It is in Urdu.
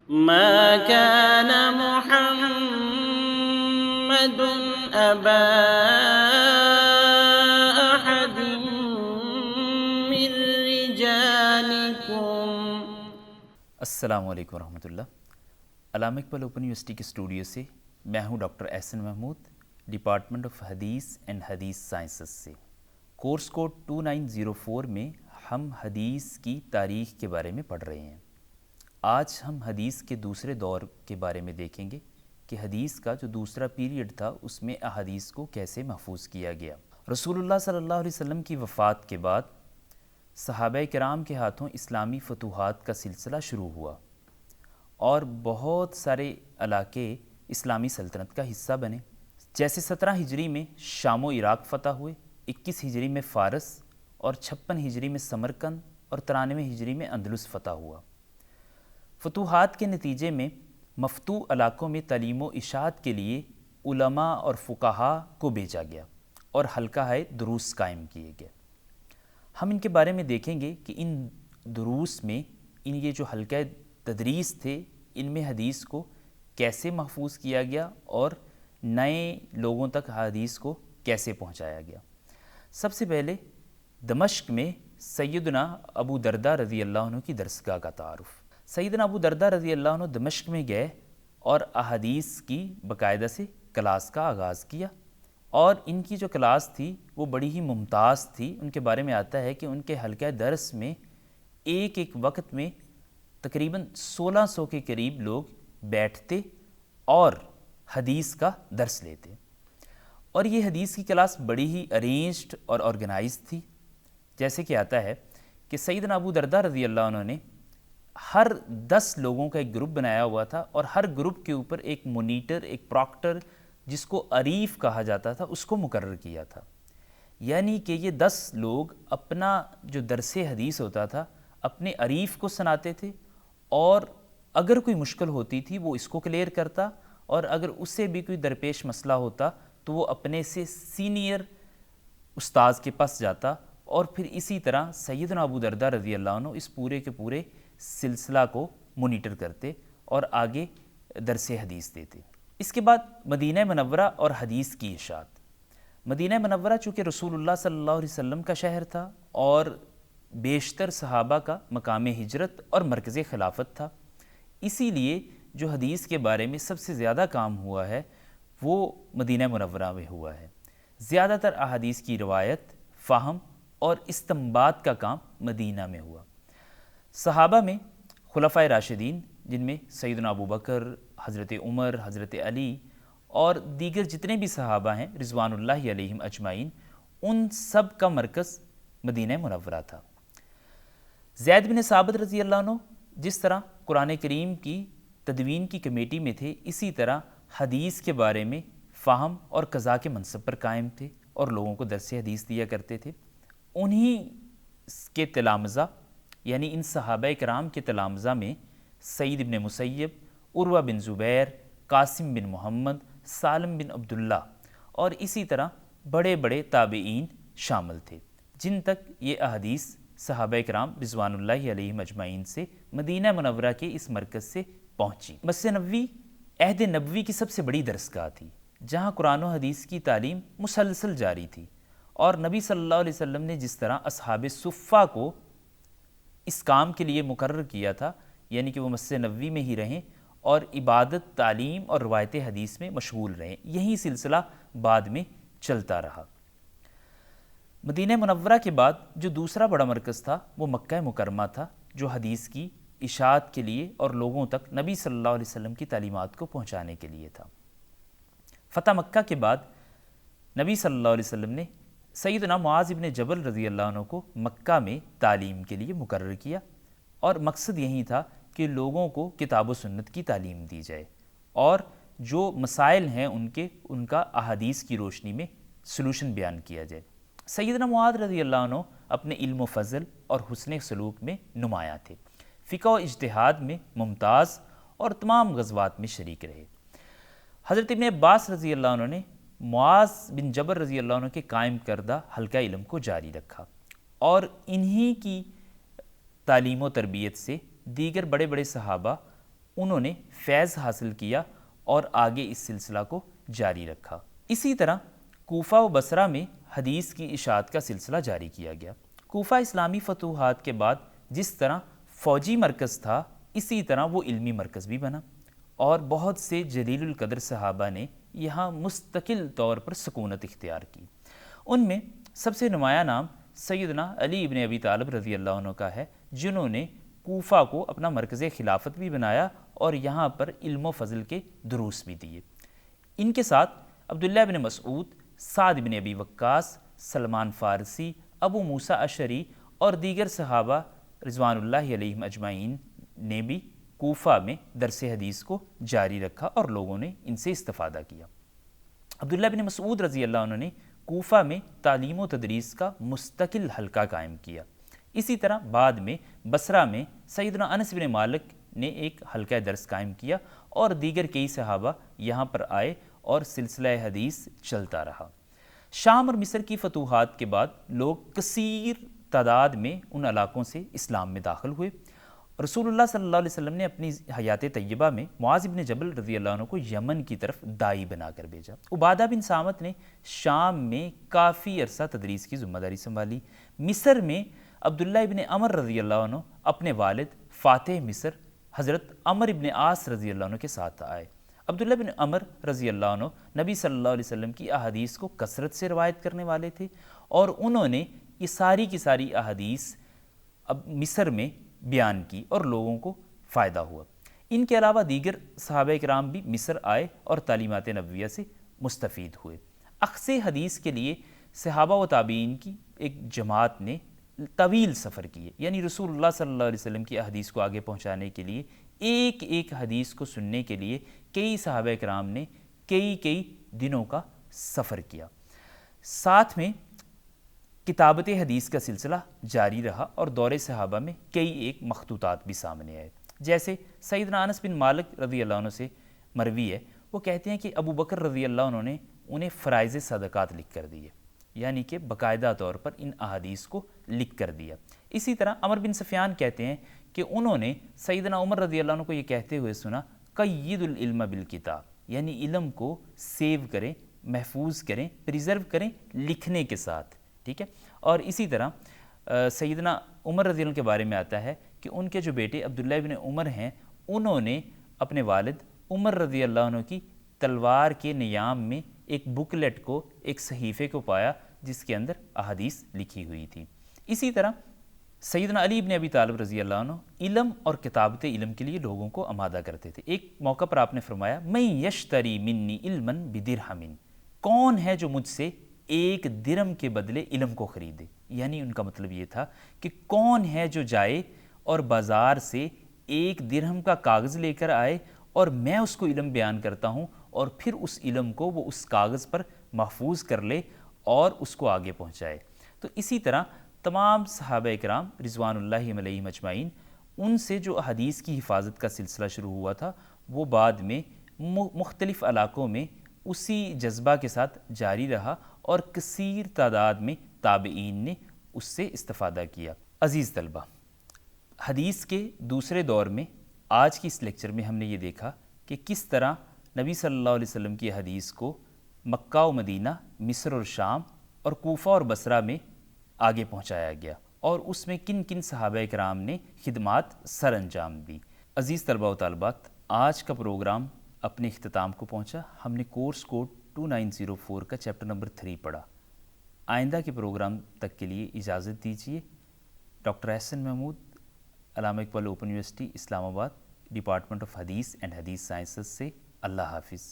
ما كان محمد أبا أحد من رجالكم. السلام علیکم ورحمۃ اللہ. علامہ اقبال اوپن یونیورسٹی کے اسٹوڈیو سے میں ہوں doctor Ahsan Mahmood, department of hadith and hadith sciences سے. کورس کوڈ 2904 میں ہم حدیث کی تاریخ کے بارے میں پڑھ رہے ہیں. آج ہم حدیث کے دوسرے دور کے بارے میں دیکھیں گے کہ حدیث کا جو دوسرا پیریڈ تھا اس میں احادیث کو کیسے محفوظ کیا گیا. رسول اللہ صلی اللہ علیہ وسلم کی وفات کے بعد صحابہ کرام کے ہاتھوں اسلامی فتوحات کا سلسلہ شروع ہوا اور بہت سارے علاقے اسلامی سلطنت کا حصہ بنے. جیسے 17 ہجری میں شام و عراق فتح ہوئے، 21 ہجری میں فارس اور 56 ہجری میں سمرقند اور 93 ہجری میں اندلس فتح ہوا. فتوحات کے نتیجے میں مفتوح علاقوں میں تعلیم و اشاعت کے لیے علماء اور فقہا کو بھیجا گیا اور حلقہ دروس قائم کیے گئے. ہم ان کے بارے میں دیکھیں گے کہ ان دروس میں یہ جو حلقہ تدریس تھے ان میں حدیث کو کیسے محفوظ کیا گیا اور نئے لوگوں تک حدیث کو کیسے پہنچایا گیا. سب سے پہلے دمشق میں سیدنا ابو درداء رضی اللہ عنہ کی درسگاہ کا تعارف. سیدنا ابو درداء رضی اللہ عنہ دمشق میں گئے اور احادیث کی باقاعدہ سے کلاس کا آغاز کیا، اور ان کی جو کلاس تھی وہ بڑی ہی ممتاز تھی. ان کے بارے میں آتا ہے کہ ان کے حلقہ درس میں ایک وقت میں تقریباً 1600 کے قریب لوگ بیٹھتے اور حدیث کا درس لیتے، اور یہ حدیث کی کلاس بڑی ہی ارینجڈ اور آرگنائز تھی. جیسے کہ آتا ہے کہ سیدنا ابو درداء رضی اللہ عنہ نے ہر 10 لوگوں کا ایک گروپ بنایا ہوا تھا، اور ہر گروپ کے اوپر ایک مونیٹر، ایک پراکٹر جس کو عریف کہا جاتا تھا اس کو مقرر کیا تھا. یعنی کہ یہ 10 لوگ اپنا جو درس حدیث ہوتا تھا اپنے عریف کو سناتے تھے، اور اگر کوئی مشکل ہوتی تھی وہ اس کو کلیئر کرتا، اور اگر اس سے بھی کوئی درپیش مسئلہ ہوتا تو وہ اپنے سے سینئر استاذ کے پاس جاتا، اور پھر اسی طرح سیدنا ابو درداء رضی اللہ عنہ اس پورے کے پورے سلسلہ کو مونیٹر کرتے اور آگے درس حدیث دیتے. اس کے بعد مدینہ منورہ اور حدیث کی اشاعت. مدینہ منورہ چونکہ رسول اللہ صلی اللہ علیہ وسلم کا شہر تھا اور بیشتر صحابہ کا مقام ہجرت اور مرکز خلافت تھا، اسی لیے جو حدیث کے بارے میں سب سے زیادہ کام ہوا ہے وہ مدینہ منورہ میں ہوا ہے. زیادہ تر احادیث کی روایت، فہم اور استنباط کا کام مدینہ میں ہوا. صحابہ میں خلفائے راشدین جن میں سیدنا ابو بکر، حضرت عمر، حضرت علی اور دیگر جتنے بھی صحابہ ہیں رضوان اللہ علیہم اجمعین، ان سب کا مرکز مدینہ منورہ تھا. زید بن ثابت رضی اللہ عنہ جس طرح قرآن کریم کی تدوین کی کمیٹی میں تھے، اسی طرح حدیث کے بارے میں فہم اور قضاء کے منصب پر قائم تھے اور لوگوں کو درس حدیث دیا کرتے تھے. انہی کے تلامذہ یعنی ان صحابہ کرام کے تلامذہ میں سعید بن مسیب، عروہ بن زبیر، قاسم بن محمد، سالم بن عبداللہ اور اسی طرح بڑے بڑے تابعین شامل تھے، جن تک یہ احادیث صحابہ کرام رضوان اللہ علیہم اجمعین سے مدینہ منورہ کے اس مرکز سے پہنچی. مسجد نبوی عہد نبوی کی سب سے بڑی درسگاہ تھی، جہاں قرآن و حدیث کی تعلیم مسلسل جاری تھی، اور نبی صلی اللہ علیہ وسلم نے جس طرح اصحاب صفہ کو اس کام کے لیے مقرر کیا تھا، یعنی کہ وہ مسجد نبوی میں ہی رہیں اور عبادت، تعلیم اور روایت حدیث میں مشغول رہیں، یہی سلسلہ بعد میں چلتا رہا. مدینہ منورہ کے بعد جو دوسرا بڑا مرکز تھا وہ مکہ مکرمہ تھا، جو حدیث کی اشاعت کے لیے اور لوگوں تک نبی صلی اللہ علیہ وسلم کی تعلیمات کو پہنچانے کے لیے تھا. فتح مکہ کے بعد نبی صلی اللہ علیہ وسلم نے سیدنا معاذ بن جبل رضی اللہ عنہ کو مکہ میں تعلیم کے لیے مقرر کیا، اور مقصد یہی تھا کہ لوگوں کو کتاب و سنت کی تعلیم دی جائے اور جو مسائل ہیں ان کا احادیث کی روشنی میں سلوشن بیان کیا جائے. سیدنا معاذ رضی اللہ عنہ اپنے علم و فضل اور حسن سلوک میں نمایاں تھے، فقہ و اجتہاد میں ممتاز اور تمام غزوات میں شریک رہے. حضرت ابن عباس رضی اللہ عنہ نے معاذ بن جبل رضی اللہ عنہ کے قائم کردہ حلقہ علم کو جاری رکھا، اور انہی کی تعلیم و تربیت سے دیگر بڑے بڑے صحابہ انہوں نے فیض حاصل کیا اور آگے اس سلسلہ کو جاری رکھا۔ اسی طرح کوفہ و بصرہ میں حدیث کی اشاعت کا سلسلہ جاری کیا گیا۔ کوفہ اسلامی فتوحات کے بعد جس طرح فوجی مرکز تھا، اسی طرح وہ علمی مرکز بھی بنا، اور بہت سے جلیل القدر صحابہ نے یہاں مستقل طور پر سکونت اختیار کی۔ ان میں سب سے نمایاں نام سیدنا علی ابن ابی طالب رضی اللہ عنہ کا ہے، جنہوں نے کوفہ کو اپنا مرکز خلافت بھی بنایا اور یہاں پر علم و فضل کے دروس بھی دیے۔ ان کے ساتھ عبداللہ بن مسعود، سعد بن ابی وقاص، سلمان فارسی، ابو موسیٰ اشعری اور دیگر صحابہ رضوان اللہ علیہم اجمعین نے بھی کوفہ میں درس حدیث کو جاری رکھا اور لوگوں نے ان سے استفادہ کیا۔ عبداللہ بن مسعود رضی اللہ عنہ نے کوفہ میں تعلیم و تدریس کا مستقل حلقہ قائم کیا۔ اسی طرح بعد میں بصرہ میں سیدنا انس بن مالک نے ایک حلقہ درس قائم کیا اور دیگر کئی صحابہ یہاں پر آئے اور سلسلہ حدیث چلتا رہا۔ شام اور مصر کی فتوحات کے بعد لوگ کثیر تعداد میں ان علاقوں سے اسلام میں داخل ہوئے۔ رسول اللہ صلی اللہ علیہ وسلم نے اپنی حیات طیبہ میں معاذ بن جبل رضی اللہ عنہ کو یمن کی طرف داعی بنا کر بھیجا۔ عبادہ بن صامت نے شام میں کافی عرصہ تدریس کی ذمہ داری سنبھالی۔ مصر میں عبداللہ ابن عمر رضی اللہ عنہ اپنے والد فاتح مصر حضرت عمر ابن عاص رضی اللہ عنہ کے ساتھ آئے۔ عبداللہ بن عمر رضی اللہ عنہ نبی صلی اللہ علیہ وسلم کی احادیث کو کثرت سے روایت کرنے والے تھے، اور انہوں نے یہ ساری کی ساری احادیث اب مصر میں بیان کی اور لوگوں کو فائدہ ہوا۔ ان کے علاوہ دیگر صحابہ کرام بھی مصر آئے اور تعلیمات نبویہ سے مستفید ہوئے۔ اخذ حدیث کے لیے صحابہ و تابعین کی ایک جماعت نے طویل سفر کیے، یعنی رسول اللہ صلی اللہ علیہ وسلم کی احادیث کو آگے پہنچانے کے لیے ایک ایک حدیث کو سننے کے لیے کئی صحابہ کرام نے کئی دنوں کا سفر کیا۔ ساتھ میں کتابت حدیث کا سلسلہ جاری رہا اور دور صحابہ میں کئی ایک مخطوطات بھی سامنے آئے۔ جیسے سیدنا انس بن مالک رضی اللہ عنہ سے مروی ہے، وہ کہتے ہیں کہ ابو بکر رضی اللہ عنہ نے انہیں فرائض صدقات لکھ کر دیے، یعنی کہ باقاعدہ طور پر ان احادیث کو لکھ کر دیا۔ اسی طرح عمر بن سفیان کہتے ہیں کہ انہوں نے سیدنا عمر رضی اللہ عنہ کو یہ کہتے ہوئے سنا، قید العلم بالکتاب، یعنی علم کو سیو کریں، محفوظ کریں، پریزرو کریں لکھنے کے ساتھ، ٹھیک ہے۔ اور اسی طرح سیدنا عمر رضی اللہ عنہ کے بارے میں آتا ہے کہ ان کے جو بیٹے عبداللہ ابن عمر ہیں، انہوں نے اپنے والد عمر رضی اللہ عنہ کی تلوار کے نیام میں ایک بکلیٹ کو، ایک صحیفے کو پایا جس کے اندر احادیث لکھی ہوئی تھی۔ اسی طرح سیدنا علی ابن ابی طالب رضی اللہ عنہ علم اور کتابت علم کے لیے لوگوں کو آمادہ کرتے تھے۔ ایک موقع پر آپ نے فرمایا، من یشتری منی علما بدرہم، کون ہے جو مجھ سے ایک درہم کے بدلے علم کو خریدے؟ یعنی ان کا مطلب یہ تھا کہ کون ہے جو جائے اور بازار سے ایک درہم کا کاغذ لے کر آئے اور میں اس کو علم بیان کرتا ہوں اور پھر اس علم کو وہ اس کاغذ پر محفوظ کر لے اور اس کو آگے پہنچائے۔ تو اسی طرح تمام صحابہ کرام رضوان اللہ علیہم اجمعین، ان سے جو احادیث کی حفاظت کا سلسلہ شروع ہوا تھا، وہ بعد میں مختلف علاقوں میں اسی جذبہ کے ساتھ جاری رہا اور کثیر تعداد میں تابعین نے اس سے استفادہ کیا۔ عزیز طلبہ، حدیث کے دوسرے دور میں آج کی اس لیکچر میں ہم نے یہ دیکھا کہ کس طرح نبی صلی اللہ علیہ وسلم کی حدیث کو مکہ و مدینہ، مصر اور شام اور کوفہ اور بصرہ میں آگے پہنچایا گیا اور اس میں کن کن صحابہ کرام نے خدمات سر انجام دی۔ عزیز طلبہ و طالبات، آج کا پروگرام اپنے اختتام کو پہنچا۔ ہم نے کورس کوڈ 2904 کا چیپٹر نمبر 3 پڑھا۔ آئندہ کے پروگرام تک کے لیے اجازت دیجیے۔ ڈاکٹر احسن محمود، علامہ اقبال اوپن یونیورسٹی اسلام آباد، department of hadith and hadith sciences سے، اللہ حافظ۔